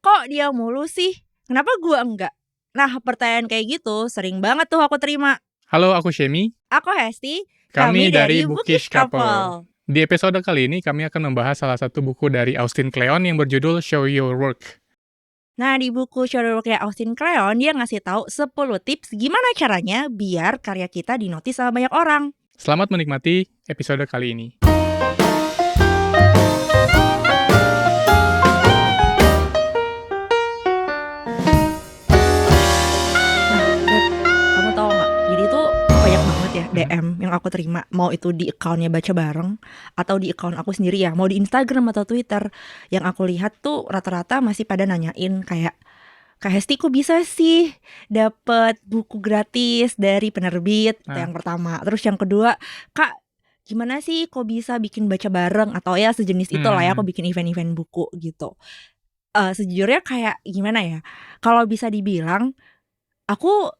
kok dia mulu sih? Kenapa gua enggak? Nah, pertanyaan kayak gitu sering banget tuh aku terima. Halo, aku Shemi. Aku Hesti, Kami dari Bookish Bookish Couple. Di episode kali ini kami akan membahas salah satu buku dari Austin Kleon yang berjudul Show Your Work. Nah, di buku Show Your Work ya Austin Kleon, dia ngasih tahu 10 tips gimana caranya biar karya kita dinotis sama banyak orang. Selamat menikmati episode kali ini. Kamu tahu nggak? Jadi itu banyak banget ya DM yang aku terima, mau itu di akunnya Baca Bareng atau di akun aku sendiri ya, mau di Instagram atau Twitter. Yang aku lihat tuh rata-rata masih pada nanyain kayak, Kak Hesti kok bisa sih dapet buku gratis dari penerbit? Itu yang pertama. Terus yang kedua, Kak gimana sih kok bisa bikin baca bareng atau ya sejenis itu lah ya, aku bikin event-event buku gitu. Sejujurnya kayak gimana ya, kalau bisa dibilang aku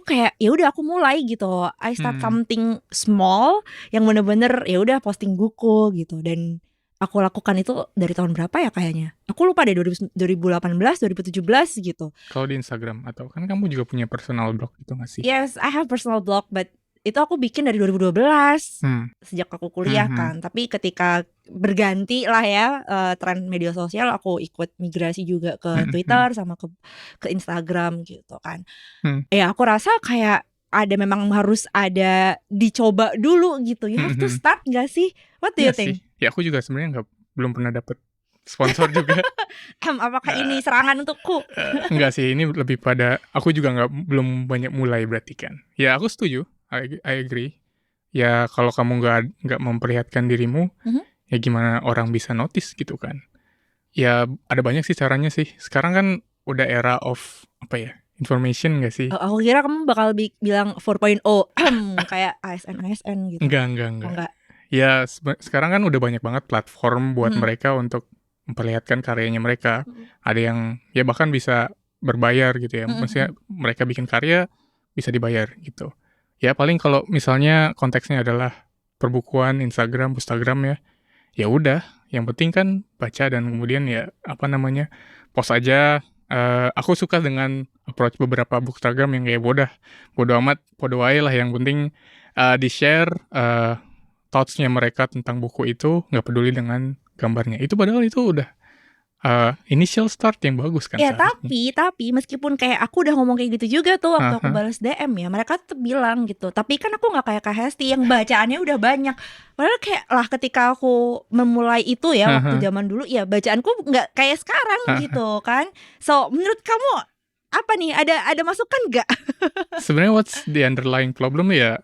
kayak ya udah aku mulai gitu. I start something small yang bener-bener ya udah posting buku gitu. Dan aku lakukan itu dari tahun berapa ya kayaknya? Aku lupa deh, 2018, 2017 gitu. Kalau di Instagram atau kan kamu juga punya personal blog gitu nggak sih? Yes, I have personal blog, but itu aku bikin dari 2012 sejak aku kuliah kan. Tapi ketika berganti lah ya tren media sosial, aku ikut migrasi juga ke Twitter sama ke Instagram gitu kan. Ya aku rasa kayak ada memang harus ada dicoba dulu gitu. You have to start gak sih? What do you think? Ya aku juga sebenarnya belum pernah dapet sponsor juga. Apakah ini serangan untukku? Enggak sih, ini lebih pada aku juga belum banyak mulai berarti kan. Ya aku setuju, I agree. Ya kalau kamu nggak memperlihatkan dirimu, ya gimana orang bisa notice gitu kan? Ya ada banyak sih caranya sih. Sekarang kan udah era of information nggak sih? Aku kira kamu bakal bilang 4.0 kayak ASN gitu. Enggak. Ya sekarang kan udah banyak banget platform buat mereka untuk memperlihatkan karyanya mereka. Ada yang ya bahkan bisa berbayar gitu ya. Maksudnya mereka bikin karya bisa dibayar gitu. Ya paling kalau misalnya konteksnya adalah perbukuan Instagram ya. Ya udah, yang penting kan baca dan kemudian ya post aja. Aku suka dengan approach beberapa bookstagram yang kayak bodoh amat, bodoh aja lah, yang penting di-share thoughts-nya mereka tentang buku itu, nggak peduli dengan gambarnya. Itu padahal itu udah initial start yang bagus kan. Ya tapi meskipun kayak aku udah ngomong kayak gitu juga tuh waktu aku balas DM ya, mereka tetap bilang gitu. Tapi kan aku nggak kayak Kak Hesti yang bacaannya udah banyak. Padahal kayak lah ketika aku memulai itu ya waktu zaman dulu ya bacaanku nggak kayak sekarang gitu kan. So menurut kamu apa nih? Ada masukan nggak? Sebenarnya what's the underlying problem ya?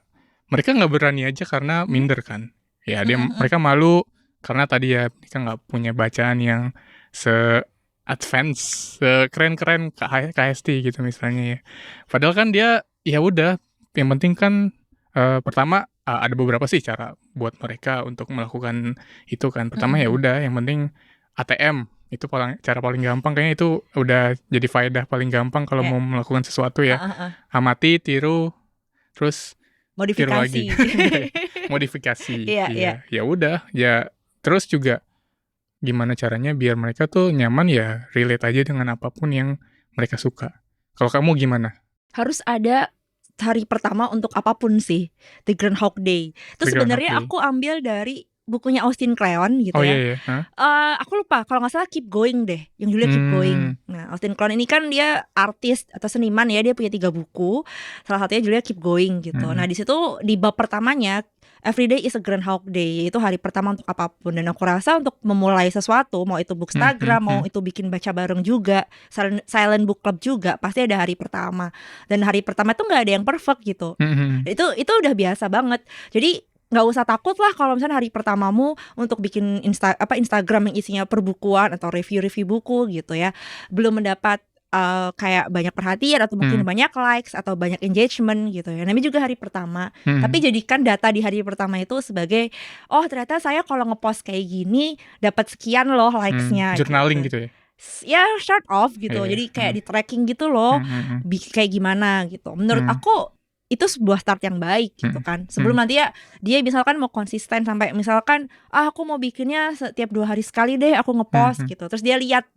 Mereka nggak berani aja karena minder kan. Ya mereka malu karena tadi ya mereka nggak punya bacaan yang se-advance, se-keren-keren KST gitu misalnya ya. Padahal kan dia ya udah, yang penting kan pertama ada beberapa sih cara buat mereka untuk melakukan itu kan. Pertama ya udah, yang penting ATM itu cara paling gampang, kayaknya itu udah jadi faedah paling gampang kalau mau melakukan sesuatu ya. Amati, tiru, terus modifikasi. Tiru lagi. Modifikasi. Iya. Ya udah, ya terus juga gimana caranya biar mereka tuh nyaman ya relate aja dengan apapun yang mereka suka. Kalau kamu gimana? Harus ada hari pertama untuk apapun sih. The Groundhog Day. Itu sebenarnya aku ambil dari bukunya Austin Kleon gitu ya. Iya. Aku lupa kalau nggak salah Keep Going deh, yang judulnya Keep Going. Nah, Austin Kleon ini kan dia artis atau seniman ya, dia punya 3 buku. Salah satunya judulnya Keep Going gitu. Nah, di situ di bab pertamanya Every day is a Groundhog Day, itu hari pertama untuk apapun. Dan aku rasa untuk memulai sesuatu, mau itu bookstagram, mau itu bikin baca bareng juga, silent book club juga, pasti ada hari pertama. Dan hari pertama itu nggak ada yang perfect gitu. Itu udah biasa banget. Jadi nggak usah takut lah kalau misalnya hari pertamamu untuk bikin Instagram yang isinya perbukuan atau review buku gitu ya, belum mendapat kayak banyak perhatian atau mungkin banyak likes atau banyak engagement gitu ya. Namanya juga hari pertama. Tapi jadikan data di hari pertama itu sebagai, oh ternyata saya kalau ngepost kayak gini dapat sekian loh likesnya. Journaling gitu ya. Ya start off gitu. Jadi kayak di tracking gitu loh. Kayak gimana gitu. Menurut aku itu sebuah start yang baik gitu kan. Sebelum nanti ya dia misalkan mau konsisten sampai misalkan aku mau bikinnya setiap 2 hari sekali deh aku ngepost gitu. Terus dia lihat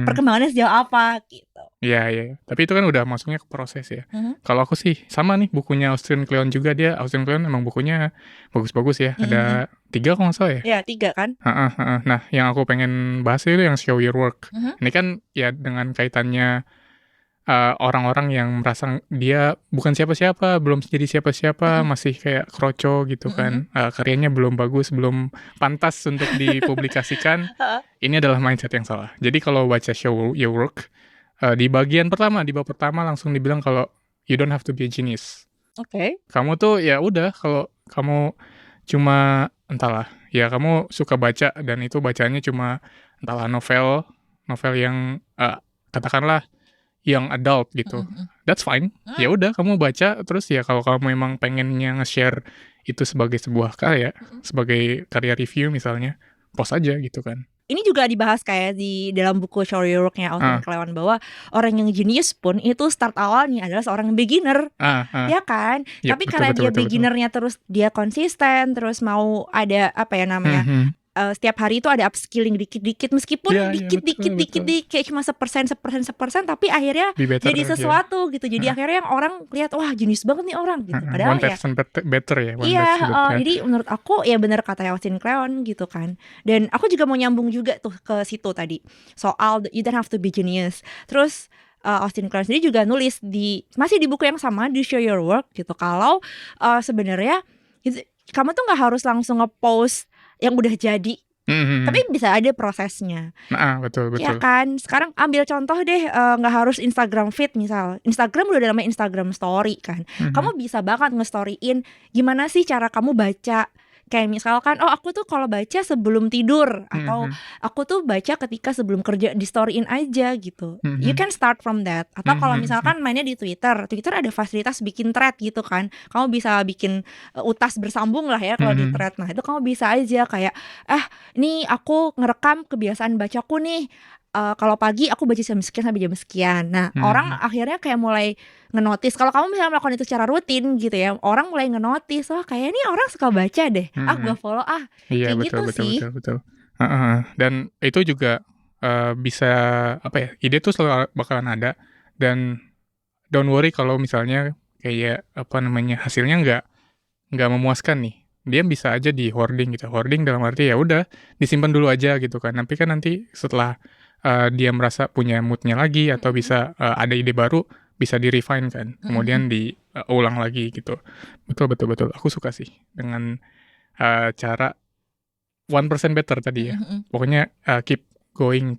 perkembangannya sejauh apa gitu. Iya. Tapi itu kan udah masuknya ke proses ya. Kalau aku sih sama nih bukunya Austin Kleon juga, Austin Kleon emang bukunya bagus-bagus ya. Ada 3 kalau nggak salah ya. Ya 3 kan. Nah yang aku pengen bahas itu yang Show Your Work. Ini kan ya dengan kaitannya orang-orang yang merasa dia bukan siapa-siapa, belum jadi siapa-siapa, masih kayak kroco gitu kan, karyanya belum bagus, belum pantas untuk dipublikasikan. Ini adalah mindset yang salah. Jadi kalau baca Show Your Work, di bab pertama langsung dibilang kalau you don't have to be a genius. Oke. Kamu tuh ya udah, kalau kamu cuma entahlah, ya kamu suka baca dan itu bacanya cuma entahlah novel yang katakanlah yang adult gitu, that's fine. Ya udah kamu baca, terus ya kalau kamu memang pengennya nge-share itu sebagai sebuah karya, sebagai karya review misalnya, post aja gitu kan. Ini juga dibahas kayak di dalam buku Show Your Work-nya Austin Kleon, bahwa orang yang genius pun itu start awalnya adalah seorang beginner, ya kan? Yep, tapi karena dia beginnernya terus dia konsisten, terus mau ada apa ya namanya, setiap hari itu ada upskilling dikit-dikit, meskipun dikit-dikit kayak cuma 1%, tapi akhirnya jadi sesuatu gitu. Jadi akhirnya yang orang lihat, wah jenius banget nih orang gitu. Padahal 1% better ya. Jadi menurut aku ya benar kata Austin Kleon gitu kan. Dan aku juga mau nyambung juga tuh ke situ tadi soal you don't have to be genius. Terus Austin Kleon sendiri juga nulis masih di buku yang sama, di Show Your Work gitu, kalau sebenarnya kamu tuh nggak harus langsung nge-post yang udah jadi, tapi bisa ada prosesnya. Betul. Ya kan, sekarang ambil contoh deh, nggak harus Instagram feed misal. Instagram udah ada namanya Instagram Story kan. Kamu bisa banget nge-storyin gimana sih cara kamu baca. Kayak misalkan, aku tuh kalau baca sebelum tidur, atau aku tuh baca ketika sebelum kerja, di storyin aja gitu. You can start from that. Atau kalau misalkan mainnya di Twitter ada fasilitas bikin thread gitu kan. Kamu bisa bikin utas bersambung lah ya kalau di thread. Nah itu kamu bisa aja kayak, ini aku ngerekam kebiasaan bacaku nih. Kalau pagi aku baca jam sekian sampai jam sekian. Nah orang akhirnya kayak mulai ngenotis. Kalau kamu misalnya melakukan itu secara rutin gitu ya, orang mulai ngenotis, kayak ini orang suka baca deh. Gue follow Iya, kayak betul, gitu sih. Betul. Dan itu juga bisa apa ya? Ide tuh selalu bakalan ada, dan don't worry kalau misalnya kayak apa namanya hasilnya nggak memuaskan nih. Dia bisa aja di hoarding gitu. Hoarding dalam arti ya udah disimpan dulu aja gitu kan. Tapi kan nanti setelah dia merasa punya moodnya lagi atau bisa ada ide baru, bisa di-refine kan, kemudian diulang lagi gitu. Betul. Aku suka sih dengan cara 1% better tadi ya. Pokoknya keep going,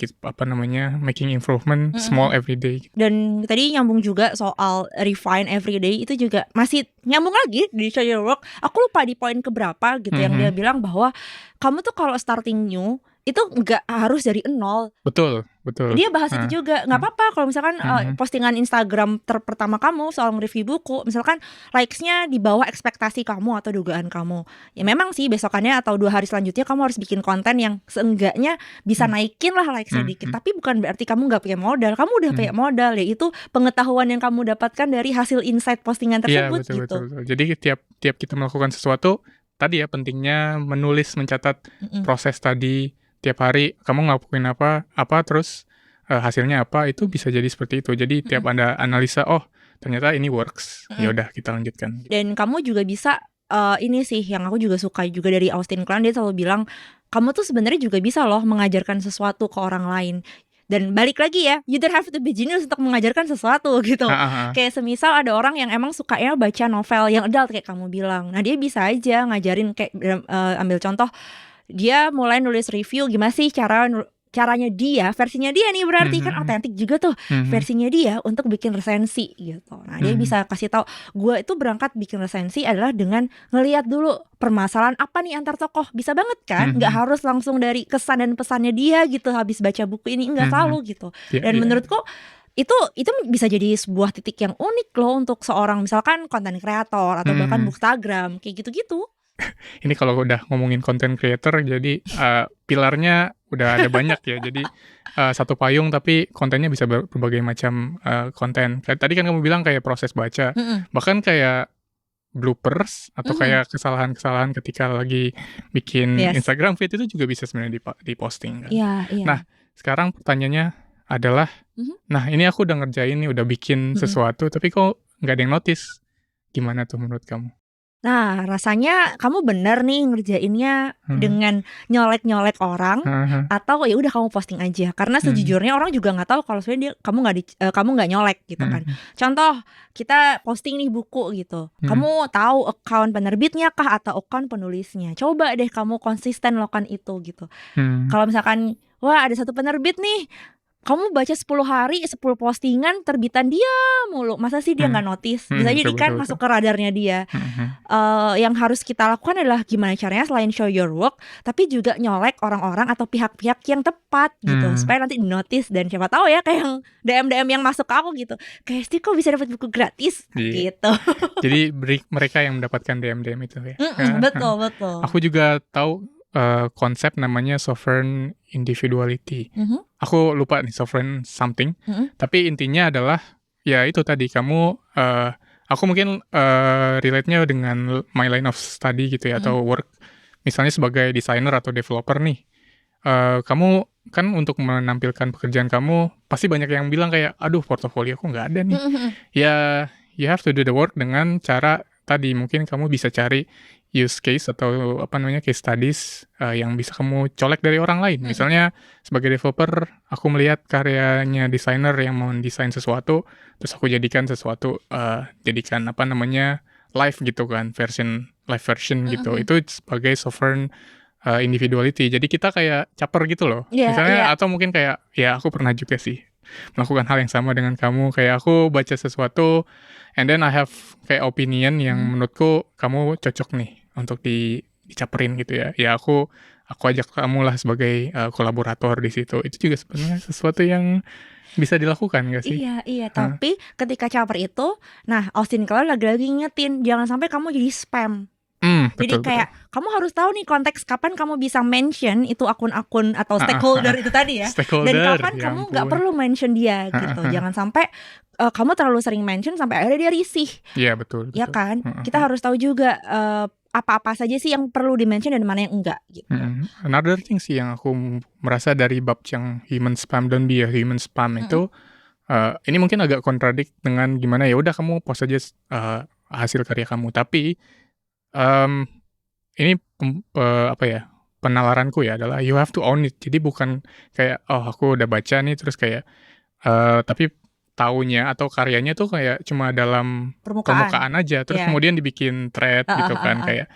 making improvement small every day. Dan tadi nyambung juga soal refine every day, itu juga masih nyambung lagi di Show Your Work. Aku lupa di poin keberapa gitu yang dia bilang bahwa kamu tuh kalau starting new itu nggak harus dari nol. Betul. Dia bahas itu juga. Nggak apa-apa kalau misalkan postingan Instagram pertama kamu soal nge-review buku, misalkan likes-nya di bawah ekspektasi kamu atau dugaan kamu, ya memang sih besokannya atau 2 hari selanjutnya kamu harus bikin konten yang seenggaknya bisa naikin lah likes-nya dikit. Tapi bukan berarti kamu nggak punya modal. Kamu udah punya modal, yaitu pengetahuan yang kamu dapatkan dari hasil insight postingan tersebut. Betul. Jadi tiap kita melakukan sesuatu, tadi ya pentingnya menulis, mencatat proses tadi. Tiap hari kamu ngelakuin apa terus hasilnya apa, itu bisa jadi seperti itu. Jadi tiap Anda analisa, ternyata ini works, ya udah kita lanjutkan. Dan kamu juga bisa ini sih yang aku juga suka juga dari Austin Kleon, dia selalu bilang kamu tuh sebenarnya juga bisa loh mengajarkan sesuatu ke orang lain. Dan balik lagi ya, you don't have to be genius untuk mengajarkan sesuatu gitu. Kayak semisal ada orang yang emang sukanya baca novel yang adult kayak kamu bilang. Nah dia bisa aja ngajarin kayak ambil contoh, dia mulai nulis review gimana sih caranya dia, versinya dia nih, berarti kan otentik juga tuh versinya dia untuk bikin resensi gitu. Nah dia bisa kasih tahu, gue itu berangkat bikin resensi adalah dengan ngelihat dulu permasalahan apa nih antar tokoh. Bisa banget kan, nggak harus langsung dari kesan dan pesannya dia gitu habis baca buku ini, nggak selalu gitu. Dan menurutku itu bisa jadi sebuah titik yang unik loh untuk seorang misalkan konten kreator atau bahkan bookstagram kayak gitu-gitu. Ini kalau udah ngomongin content creator, jadi pilarnya udah ada banyak ya. Jadi satu payung tapi kontennya bisa berbagai macam konten. Kayak tadi kan kamu bilang kayak proses baca, bahkan kayak bloopers atau kayak kesalahan-kesalahan ketika lagi bikin Instagram feed itu juga bisa sebenarnya diposting kan. Nah, sekarang pertanyaannya adalah, nah ini aku udah ngerjain nih, udah bikin sesuatu, tapi kok nggak ada yang notice. Gimana tuh menurut kamu? Nah, rasanya kamu bener nih ngerjainnya dengan nyolek-nyolek orang, atau ya udah kamu posting aja. Karena sejujurnya orang juga nggak tahu kalau sebenarnya kamu nggak nyolek gitu kan. Contoh, kita posting nih buku gitu. Kamu tahu account penerbitnya kah atau account penulisnya? Coba deh kamu konsisten lakukan itu gitu. Kalau misalkan, wah ada satu penerbit nih, kamu baca 10 hari 10 postingan terbitan dia mulu, masa sih dia nggak notice? Bisa jadi kan masuk ke radarnya dia. Yang harus kita lakukan adalah gimana caranya selain show your work, tapi juga nyolek orang-orang atau pihak-pihak yang tepat gitu, supaya nanti di notice. Dan siapa tahu ya kayak yang DM yang masuk ke aku gitu, kayak Sti kok bisa dapat buku gratis gitu. Jadi mereka yang mendapatkan DM itu ya. Betul. Aku juga tahu konsep namanya sovereign individuality. Aku lupa nih sovereign something. Tapi intinya adalah ya itu tadi, kamu aku mungkin relate-nya dengan my line of study gitu ya, atau work. Misalnya sebagai designer atau developer nih, kamu kan untuk menampilkan pekerjaan kamu pasti banyak yang bilang kayak, aduh portofolio aku nggak ada nih. Ya you have to do the work dengan cara tadi, mungkin kamu bisa cari use case atau case studies yang bisa kamu colek dari orang lain. Misalnya sebagai developer, aku melihat karyanya desainer yang mau desain sesuatu, terus aku jadikan sesuatu, jadikan live gitu kan, live version gitu. Itu sebagai sovereign individuality. Jadi kita kayak caper gitu loh. Misalnya atau mungkin kayak, ya aku pernah juga sih melakukan hal yang sama dengan kamu. Kayak aku baca sesuatu, and then I have kayak opinion yang menurutku kamu cocok nih untuk dicaperin gitu ya. Ya aku ajak kamu lah sebagai kolaborator di situ. Itu juga sebenarnya sesuatu yang bisa dilakukan gak sih? Iya. Tapi ketika caper itu, nah Austin Kleon lagi-lagi ngingetin, jangan sampai kamu jadi spam. Jadi kayak kamu harus tahu nih konteks kapan kamu bisa mention itu akun-akun atau stakeholder itu tadi ya, dan kapan kamu nggak perlu mention dia gitu. Jangan sampai kamu terlalu sering mention sampai akhirnya dia risih. Iya betul. Ya kan, kita harus tahu juga apa-apa saja sih yang perlu di-mention dan mana yang enggak gitu. Another thing sih yang aku merasa dari bab yang human spam, don't be a human spam itu, ini mungkin agak kontradik dengan gimana ya udah kamu post aja hasil karya kamu, tapi ini penalaranku ya adalah you have to own it. Jadi bukan kayak, oh aku udah baca nih terus kayak tapi taunya atau karyanya tuh kayak cuma dalam permukaan aja, terus kemudian dibikin thread gitu kan. Kayak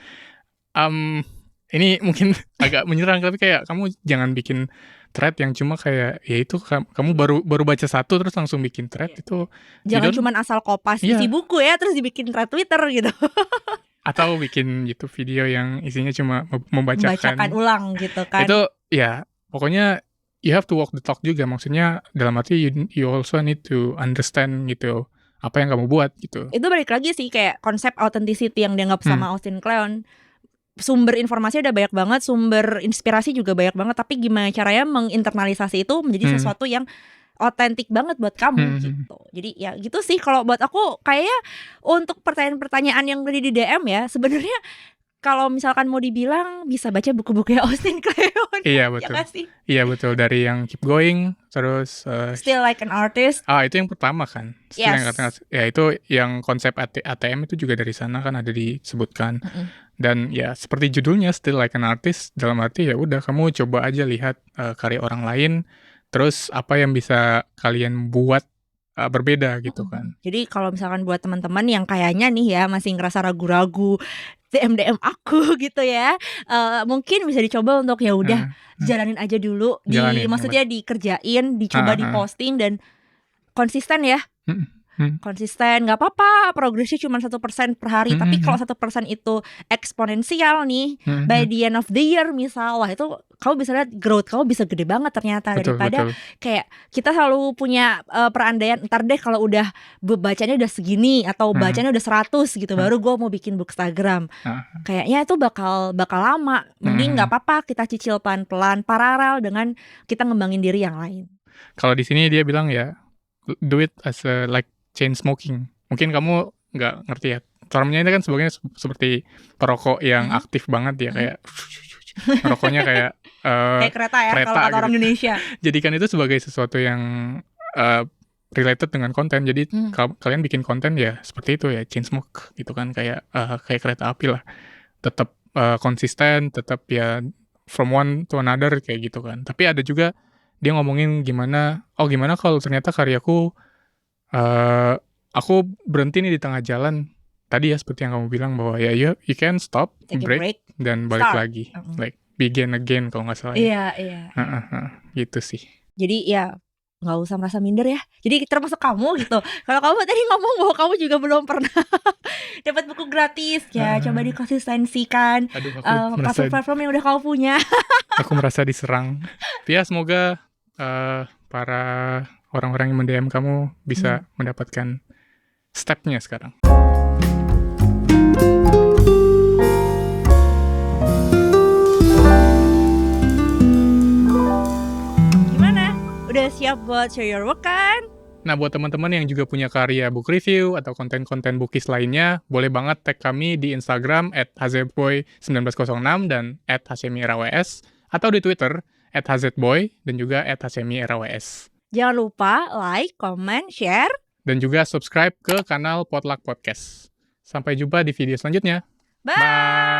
ini mungkin agak menyerang, tapi kayak kamu jangan bikin thread yang cuma kayak ya itu kamu baru baca satu terus langsung bikin thread. Itu jangan cuma asal kopas isi buku ya terus dibikin thread Twitter gitu. Atau bikin YouTube video yang isinya cuma membacakan ulang gitu kan. Itu ya pokoknya you have to walk the talk juga. Maksudnya dalam arti you also need to understand gitu apa yang kamu buat gitu. Itu balik lagi sih kayak konsep authenticity yang dianggap sama Austin Kleon. Sumber informasi udah banyak banget, sumber inspirasi juga banyak banget, tapi gimana caranya menginternalisasi itu menjadi sesuatu yang otentik banget buat kamu gitu. Jadi ya gitu sih kalau buat aku. Kayaknya untuk pertanyaan-pertanyaan yang tadi di DM ya, sebenarnya kalau misalkan mau dibilang bisa baca buku-bukunya Austin Kleon. Iya betul. Iya betul, dari yang Keep Going, terus Still Like an Artist. Itu yang pertama kan. Ya itu yang konsep ATM itu juga dari sana kan ada disebutkan. Dan ya seperti judulnya Still Like an Artist, dalam arti ya udah kamu coba aja lihat karya orang lain. Terus apa yang bisa kalian buat berbeda gitu kan. Jadi kalau misalkan buat teman-teman yang kayaknya nih ya masih ngerasa ragu-ragu DM aku gitu ya, mungkin bisa dicoba untuk ya udah jalanin aja dulu, maksudnya dikerjain, dicoba diposting dan konsisten ya. Konsisten, nggak apa-apa progresnya cuma 1% per hari, tapi kalau 1% itu eksponensial nih, by the end of the year misal, wah itu kamu bisa lihat growth kamu bisa gede banget ternyata. Daripada kayak kita selalu punya perandaian, ntar deh kalau udah bacanya udah segini atau bacanya udah 100 gitu baru gue mau bikin bookstagram. Kayaknya itu bakal lama. Mending nggak apa-apa kita cicil pelan-pelan paralel dengan kita ngembangin diri yang lain. Kalau di sini dia bilang ya do it as a like chain smoking. Mungkin kamu nggak ngerti ya Termnya ini kan sebenarnya seperti perokok yang aktif banget ya, kayak rokoknya kayak kayak kereta ya kalau kata orang Indonesia. Jadikan itu sebagai sesuatu yang related dengan konten. Jadi kalian bikin konten ya seperti itu ya, Chainsmoke gitu kan, kayak kereta api lah. Tetap konsisten, tetap ya from one to another kayak gitu kan. Tapi ada juga dia ngomongin gimana kalau ternyata karyaku aku berhenti nih di tengah jalan. Tadi ya seperti yang kamu bilang bahwa ya you can stop, break dan balik lagi. Like begin again kalau nggak salah. Iya. Gitu sih. Jadi ya nggak usah merasa minder ya. Jadi termasuk kamu gitu. Kalau kamu tadi ngomong bahwa kamu juga belum pernah dapat buku gratis ya, coba dikonsistensikan. Platform yang udah kamu punya. Aku merasa diserang. Ya semoga para orang-orang yang mendm kamu bisa mendapatkan stepnya sekarang. Udah siap buat share your work kan? Nah, buat teman-teman yang juga punya karya book review atau konten-konten bookis lainnya, boleh banget tag kami di Instagram @hazeboy1906 dan @hashemieraws, atau di Twitter @hazboy dan juga @hashemieraws. Jangan lupa like, comment, share, dan juga subscribe ke kanal Potluck Podcast. Sampai jumpa di video selanjutnya. Bye!